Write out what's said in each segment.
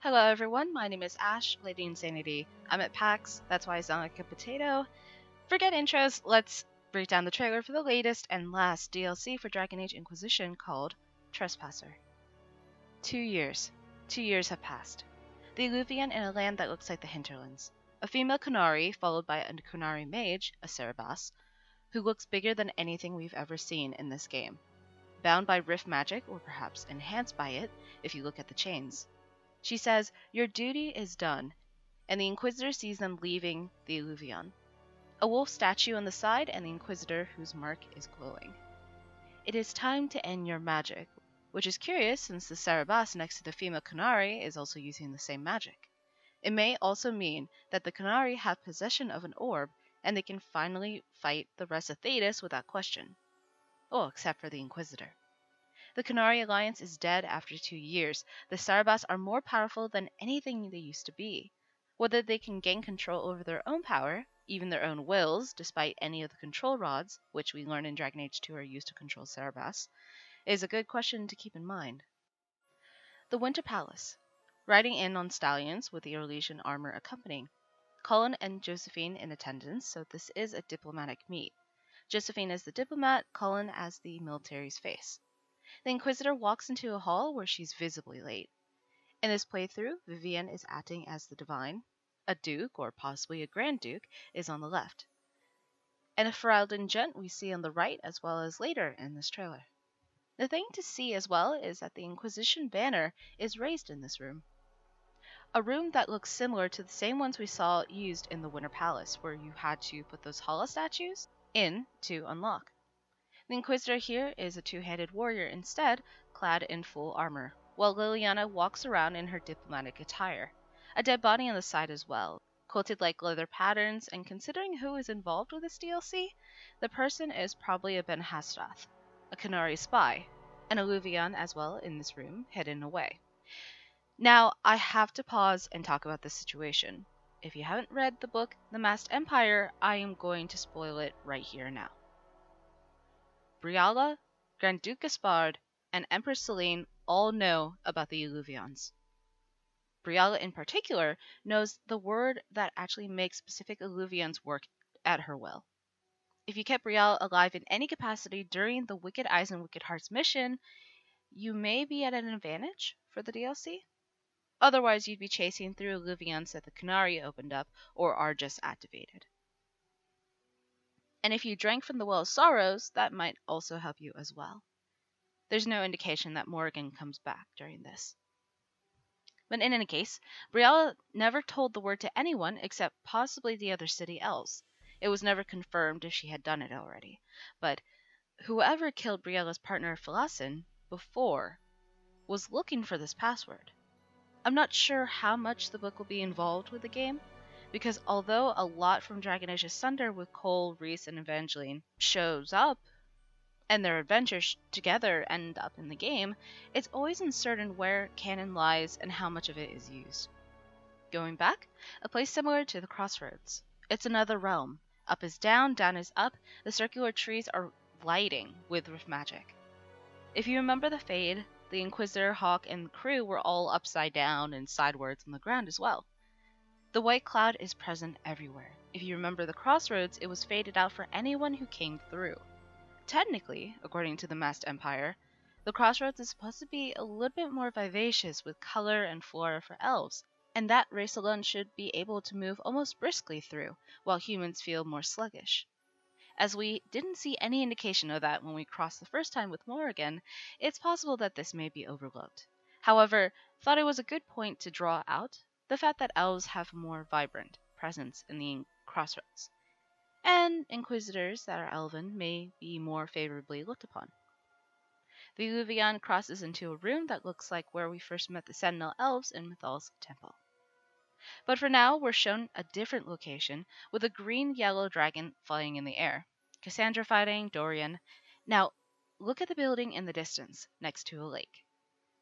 Hello everyone, my name is Ash, Lady Insanity. I'm at PAX, that's why I sound like a potato. Forget intros, let's break down the trailer for the latest and last DLC for Dragon Age Inquisition called Trespasser. 2 years. 2 years have passed. The Eluvian in a land that looks like the hinterlands. A female Qunari, followed by a Qunari mage, a Cerebas, who looks bigger than anything we've ever seen in this game. Bound by rift magic, or perhaps enhanced by it, if you look at the chains. She says, "Your duty is done," and the Inquisitor sees them leaving the Eluvian. A wolf statue on the side and the Inquisitor whose mark is glowing. It is time to end your magic, which is curious since the Cerebas next to the female Qunari is also using the same magic. It may also mean that the Qunari have possession of an orb and they can finally fight the rest of Thedas without question. Oh, except for the Inquisitor. The Qunari alliance is dead after 2 years. The Cerebas are more powerful than anything they used to be. Whether they can gain control over their own power, even their own wills, despite any of the control rods, which we learn in Dragon Age 2 are used to control Cerebas, is a good question to keep in mind. The Winter Palace. Riding in on stallions with the Eluvian armor accompanying. Cullen and Josephine in attendance, so this is a diplomatic meet. Josephine as the diplomat, Cullen as the military's face. The Inquisitor walks into a hall where she's visibly late. In this playthrough, Vivienne is acting as the Divine. A Duke, or possibly a Grand Duke, is on the left. And a Ferelden gent we see on the right as well as later in this trailer. The thing to see as well is that the Inquisition banner is raised in this room. A room that looks similar to the same ones we saw used in the Winter Palace, where you had to put those Hala statues in to unlock. The Inquisitor here is a two-handed warrior instead, clad in full armor, while Liliana walks around in her diplomatic attire. A dead body on the side as well, quilted like leather patterns, and considering who is involved with this DLC, the person is probably a Ben Hastrath, a Qunari spy, an Eluvian as well in this room, hidden away. Now, I have to pause and talk about this situation. If you haven't read the book The Masked Empire, I am going to spoil it right here now. Briala, Grand Duke Gaspard, and Empress Celine all know about the Eluvians. Briala in particular knows the word that actually makes specific Eluvians work at her will. If you kept Briala alive in any capacity during the Wicked Eyes and Wicked Hearts mission, you may be at an advantage for the DLC. Otherwise, you'd be chasing through Eluvians that the Qunari opened up or are just activated. And if you drank from the Well of Sorrows, that might also help you as well. There's no indication that Morrigan comes back during this. But in any case, Briala never told the word to anyone except possibly the other city elves. It was never confirmed if she had done it already. But whoever killed Briala's partner Philasin before was looking for this password. I'm not sure how much the book will be involved with the game, because although a lot from Dragon Age Asunder with Cole, Rhys, and Evangeline shows up, and their adventures together end up in the game, it's always uncertain where canon lies and how much of it is used. Going back, a place similar to the Crossroads. It's another realm. Up is down, down is up, the circular trees are lighting with rift magic. If you remember the Fade, the Inquisitor, Hawk, and the crew were all upside down and sidewards on the ground as well. The white cloud is present everywhere. If you remember the Crossroads, it was faded out for anyone who came through. Technically, according to the Masked Empire, the Crossroads is supposed to be a little bit more vivacious with color and flora for elves, and that race alone should be able to move almost briskly through, while humans feel more sluggish. As we didn't see any indication of that when we crossed the first time with Morrigan, it's possible that this may be overlooked. However, thought it was a good point to draw out the fact that elves have a more vibrant presence in the Crossroads, and Inquisitors that are elven may be more favorably looked upon. The Eluvian crosses into a room that looks like where we first met the Sentinel Elves in Mythal's Temple. But for now, we're shown a different location with a green-yellow dragon flying in the air. Cassandra fighting, Dorian. Now, look at the building in the distance, next to a lake.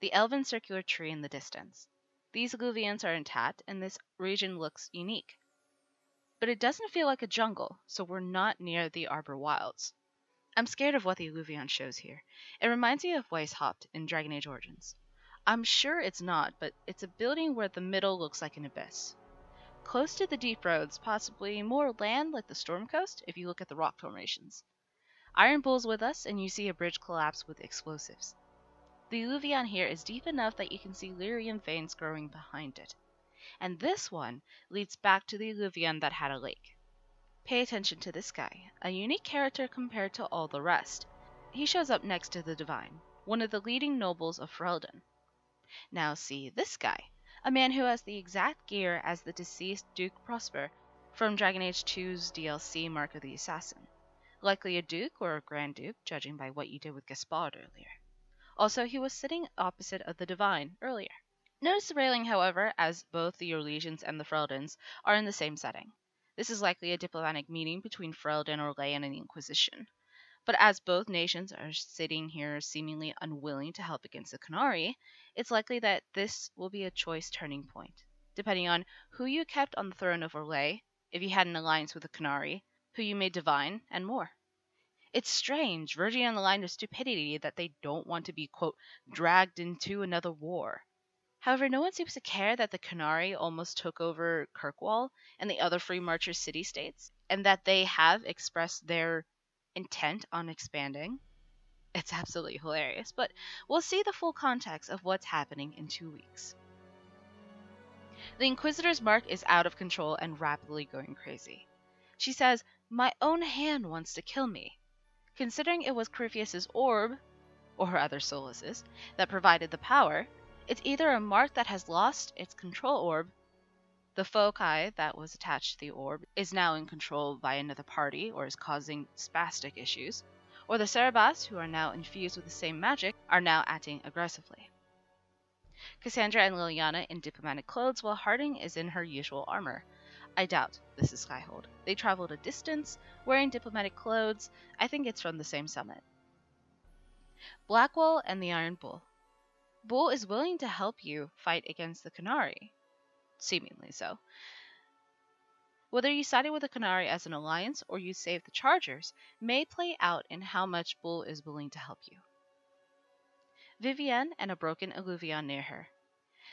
The elven circular tree in the distance. These Eluvians are intact, and this region looks unique. But it doesn't feel like a jungle, so we're not near the Arbor Wilds. I'm scared of what the Eluvian shows here. It reminds me of Weishaupt in Dragon Age Origins. I'm sure it's not, but it's a building where the middle looks like an abyss. Close to the deep roads, possibly more land like the Storm Coast if you look at the rock formations. Iron Bull's with us, and you see a bridge collapse with explosives. The Eluvian here is deep enough that you can see lyrium veins growing behind it. And this one leads back to the Eluvian that had a lake. Pay attention to this guy, a unique character compared to all the rest. He shows up next to the Divine, one of the leading nobles of Ferelden. Now see this guy, a man who has the exact gear as the deceased Duke Prosper from Dragon Age 2's DLC Mark of the Assassin. Likely a duke or a grand duke, judging by what you did with Gaspard earlier. Also, he was sitting opposite of the Divine earlier. Notice the railing, however, as both the Orlesians and the Fereldans are in the same setting. This is likely a diplomatic meeting between Ferelden, Orlais, and the Inquisition. But as both nations are sitting here seemingly unwilling to help against the Qunari, it's likely that this will be a choice turning point, depending on who you kept on the throne of Orlais, if you had an alliance with the Qunari, who you made divine, and more. It's strange, verging on the line of stupidity, that they don't want to be, quote, dragged into another war. However, no one seems to care that the Qunari almost took over Kirkwall and the other Free Marcher city-states, and that they have expressed their intent on expanding. It's absolutely hilarious, but we'll see the full context of what's happening in 2 weeks. The Inquisitor's mark is out of control and rapidly going crazy. She says, "My own hand wants to kill me." Considering it was Corypheus's orb, or rather Solas's, that provided the power, it's either a mark that has lost its control orb, the foci that was attached to the orb is now in control by another party or is causing spastic issues, or the Cerebas, who are now infused with the same magic, are now acting aggressively. Cassandra and Liliana in diplomatic clothes, while Harding is in her usual armor. I doubt this is Skyhold. They traveled a distance, wearing diplomatic clothes. I think it's from the same summit. Blackwall and the Iron Bull. Bull is willing to help you fight against the Qunari. Seemingly so. Whether you sided with the Qunari as an alliance or you saved the Chargers may play out in how much Bull is willing to help you. Vivienne and a broken Eluvian near her.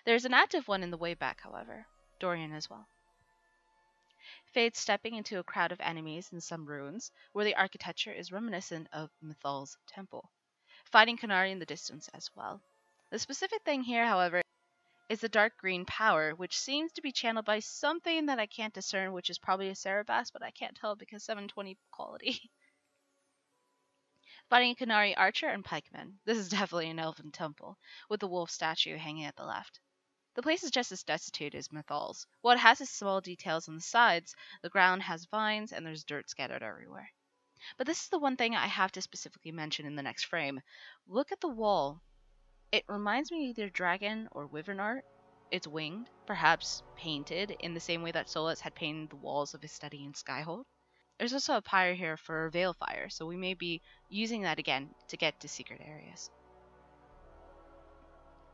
There's an active one in the way back, however. Dorian as well. Fade stepping into a crowd of enemies in some ruins, where the architecture is reminiscent of Mythal's temple. Fighting Qunari in the distance as well. The specific thing here, however, is the dark green power, which seems to be channeled by something that I can't discern, which is probably a Cerebas, but I can't tell because 720 quality. Fighting a Qunari archer and pikeman. This is definitely an elven temple, with the wolf statue hanging at the left. The place is just as destitute as Mythal's. While it has its small details on the sides, the ground has vines and there's dirt scattered everywhere. But this is the one thing I have to specifically mention in the next frame. Look at the wall. It reminds me of either dragon or wyvern art. It's winged, perhaps painted in the same way that Solas had painted the walls of his study in Skyhold. There's also a pyre here for Veilfire, so we may be using that again to get to secret areas.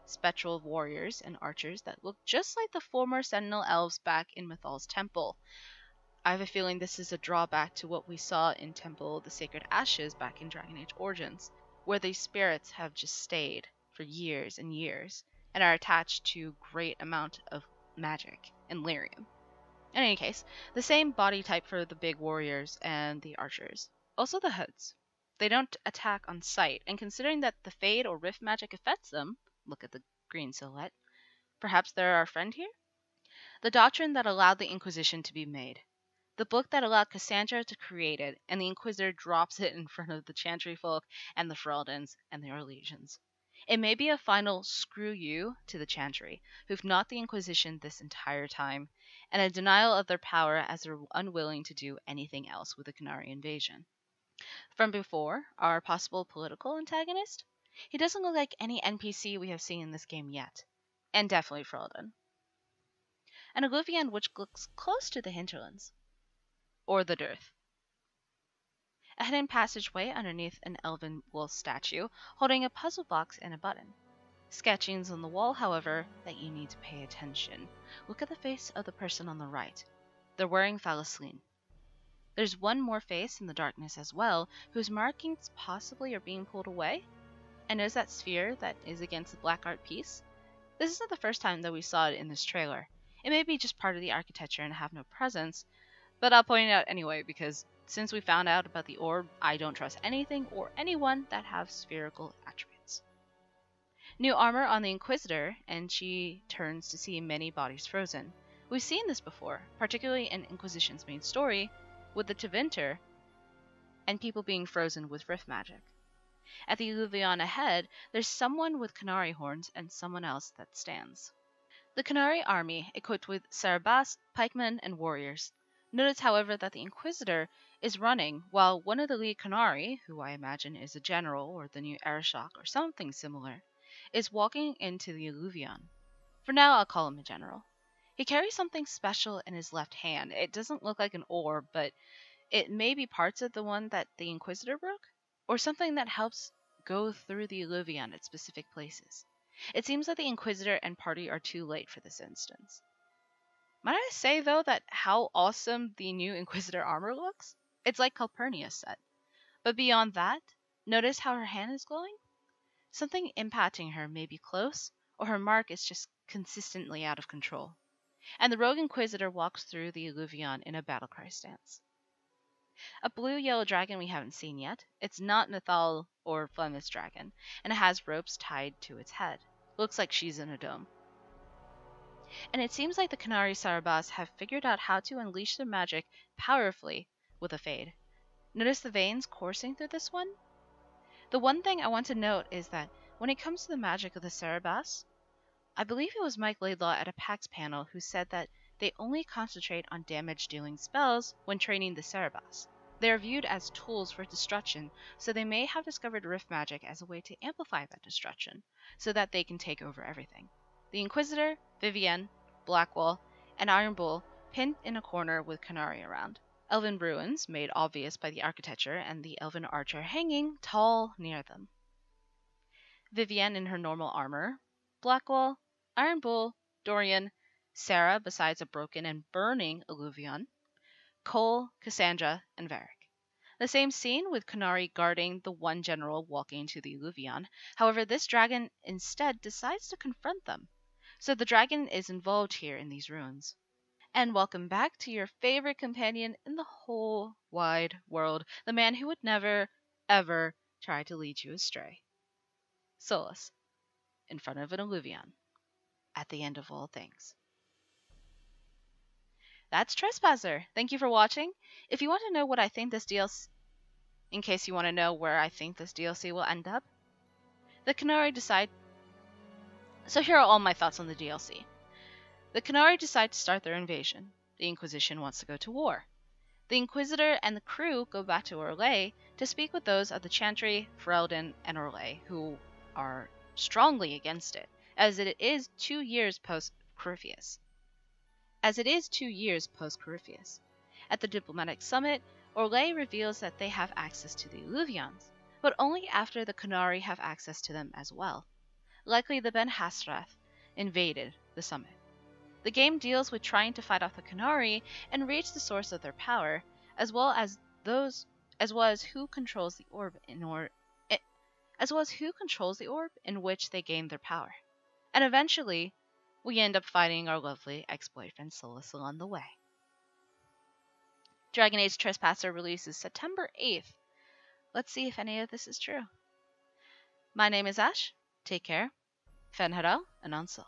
Spectral warriors and archers that look just like the former Sentinel elves back in Mythal's temple. I have a feeling this is a drawback to what we saw in Temple of the Sacred Ashes back in Dragon Age Origins, where these spirits have just stayed for years and years, and are attached to great amount of magic and lyrium. In any case, the same body type for the big warriors and the archers. Also the hoods. They don't attack on sight, and considering that the Fade or Rift magic affects them, look at the green silhouette, perhaps they're our friend here? The doctrine that allowed the Inquisition to be made. The book that allowed Cassandra to create it, and the Inquisitor drops it in front of the Chantry folk and the Fereldans and the Orlesians. It may be a final screw you to the Chantry, who've knocked the Inquisition this entire time, and a denial of their power as they're unwilling to do anything else with the Qunari invasion. From before, our possible political antagonist? He doesn't look like any NPC we have seen in this game yet, and definitely Ferelden. An Eluvian which looks close to the hinterlands, or the dearth. A hidden passageway underneath an elven wolf statue, holding a puzzle box and a button. Sketchings on the wall, however, that you need to pay attention. Look at the face of the person on the right. They're wearing Falasleen. There's one more face in the darkness as well, whose markings possibly are being pulled away. And notice that sphere that is against the black art piece? This isn't the first time that we saw it in this trailer. It may be just part of the architecture and have no presence, but I'll point it out anyway because since we found out about the orb, I don't trust anything or anyone that have spherical attributes. New armor on the Inquisitor, and she turns to see many bodies frozen. We've seen this before, particularly in Inquisition's main story, with the Tevinter and people being frozen with rift magic. At the Eluvian ahead, there's someone with Canary horns and someone else that stands. The Canary army, equipped with Sarabas, pikemen, and warriors. Notice, however, that the Inquisitor is running, while one of the lead Canary, who I imagine is a general or the new Arishok or something similar, is walking into the Eluvian. For now, I'll call him a general. He carries something special in his left hand. It doesn't look like an orb, but it may be parts of the one that the Inquisitor broke, or something that helps go through the Eluvian at specific places. It seems that the Inquisitor and party are too late for this instance. Might I say, though, that how awesome the new Inquisitor armor looks? It's like Calpurnia's set. But beyond that, notice how her hand is glowing? Something impacting her may be close, or her mark is just consistently out of control. And the rogue Inquisitor walks through the Eluvian in a battlecry stance. A blue-yellow dragon we haven't seen yet. It's not Nethal or Flemish dragon, and it has ropes tied to its head. Looks like she's in a dome. And it seems like the Canary Sarabas have figured out how to unleash their magic powerfully with a fade. Notice the veins coursing through this one? The one thing I want to note is that when it comes to the magic of the Sarabas, I believe it was Mike Laidlaw at a PAX panel who said that they only concentrate on damage-dealing spells when training the Sarabas. They are viewed as tools for destruction, so they may have discovered rift magic as a way to amplify that destruction, so that they can take over everything. The Inquisitor, Vivienne, Blackwall, and Iron Bull pinned in a corner with Canary around. Elven ruins, made obvious by the architecture, and the elven archer hanging tall near them. Vivienne in her normal armor, Blackwall, Iron Bull, Dorian, Sarah besides a broken and burning Eluvian, Cole, Cassandra, and Varric. The same scene with Canary guarding the one general walking to the Eluvian. However, this dragon instead decides to confront them. So the dragon is involved here in these ruins. And welcome back to your favorite companion in the whole wide world, the man who would never, ever try to lead you astray. Solas, in front of an Eluvian, at the end of all things. That's Trespasser. Thank you for watching. If you want to know what I think this DLC, in case you want to know where I think this DLC will end up, the Canary decide. So here are all my thoughts on the DLC. The Canary decide to start their invasion. The Inquisition wants to go to war. The Inquisitor and the crew go back to Orlais to speak with those of the Chantry, Ferelden, and Orlais who are strongly against it, as it is 2 years post-Corypheus. At the diplomatic summit, Orlais reveals that they have access to the Eluvians, but only after the Canary have access to them as well. Likely the Ben Hastrath invaded the summit. The game deals with trying to fight off the Canary and reach the source of their power, as well as who controls the orb in which they gain their power. And eventually, we end up fighting our lovely ex-boyfriend Solas along the way. Dragon Age Trespasser releases September 8th. Let's see if any of this is true. My name is Ash. Take care. Fenhara and Ansel.